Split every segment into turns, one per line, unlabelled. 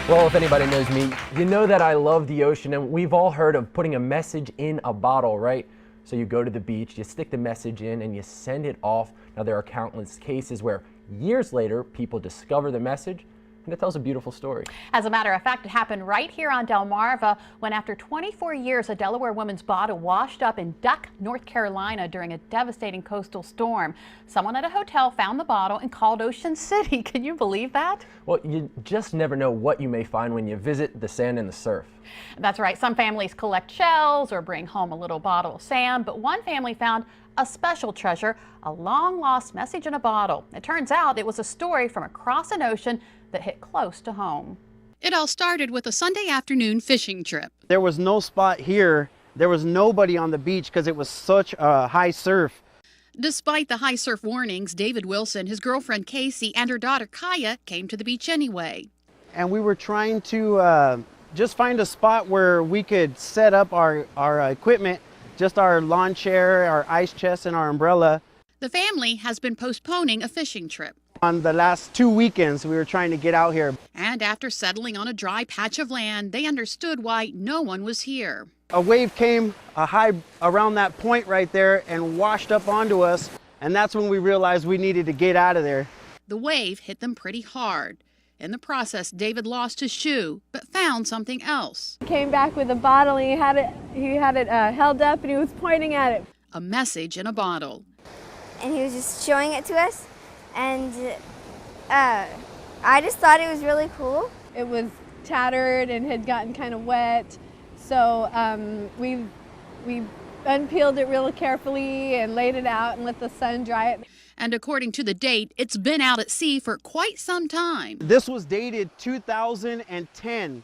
Well, if anybody knows me, you know that I love the ocean, and we've all heard of putting a message in a bottle, right? So you go to the beach, you stick the message in, and you send it off. Now, there are countless cases where years later, people discover the message, and it tells a beautiful story.
As a matter of fact, it happened right here on Delmarva when after 24 years, a Delaware woman's bottle washed up in Duck, North Carolina during a devastating coastal storm. Someone at a hotel found the bottle and called Ocean City. Can you believe that?
Well, you just never know what you may find when you visit the sand and the surf.
That's right. Some families collect shells or bring home a little bottle of sand, but one family found a special treasure, a long-lost message in a bottle. It turns out it was a story from across an ocean that hit close to home.
It all started with a Sunday afternoon fishing trip.
There was no spot here. There was nobody on the beach because it was such a high surf.
Despite the high surf warnings, David Wilson, his girlfriend Casey, and her daughter Kaya came to the beach anyway.
And we were trying to just find a spot where we could set up our equipment, just our lawn chair, our ice chest, and our umbrella.
The family has been postponing a fishing trip.
On the last 2 weekends, we were trying to get out here.
And after settling on a dry patch of land, they understood why no one was here.
A wave came high around that point right there and washed up onto us, and that's when we realized we needed to get out of there.
The wave hit them pretty hard. In the process, David lost his shoe, but found something else.
He came back with a bottle and he had it held up and he was pointing at it.
A message in a bottle.
And he was just showing it to us, and I just thought it was really cool.
It was tattered and had gotten kind of wet, so we unpeeled it real carefully and laid it out and let the sun dry it.
And according to the date, it's been out at sea for quite some time.
This was dated 2010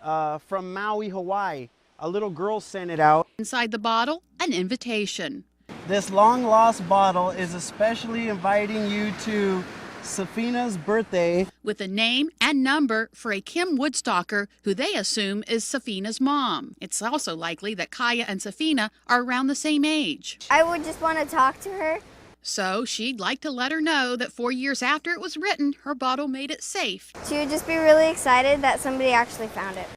from Maui, Hawaii. A little girl sent it out.
Inside the bottle, an invitation.
This long lost bottle is especially inviting you to Safina's birthday.
With a name and number for a Kim Woodstocker who they assume is Safina's mom. It's also likely that Kaya and Safina are around the same age.
I would just want to talk to her.
So she'd like to let her know that 4 years after it was written, her bottle made it safe.
She would just be really excited that somebody actually found it.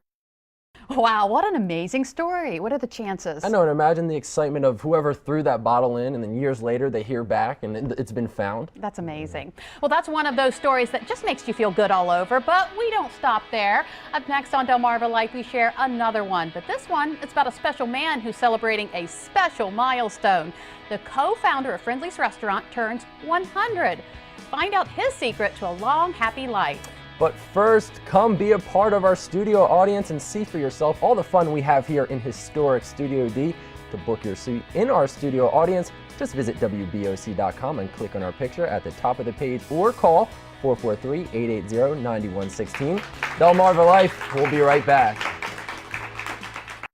Wow, what an amazing story. What are the chances?
I know, and imagine the excitement of whoever threw that bottle in, and then years later they hear back and it's been found.
That's amazing. Well, that's one of those stories that just makes you feel good all over, but we don't stop there. Up next on Delmarva Life, we share another one, but this one, it's about a special man who's celebrating a special milestone. The co-founder of Friendly's Restaurant turns 100. Find out his secret to a long, happy life.
But first, come be a part of our studio audience and see for yourself all the fun we have here in historic Studio D. To book your seat in our studio audience, just visit WBOC.com and click on our picture at the top of the page or call 443-880-9116. Delmarva Life, we'll be right back.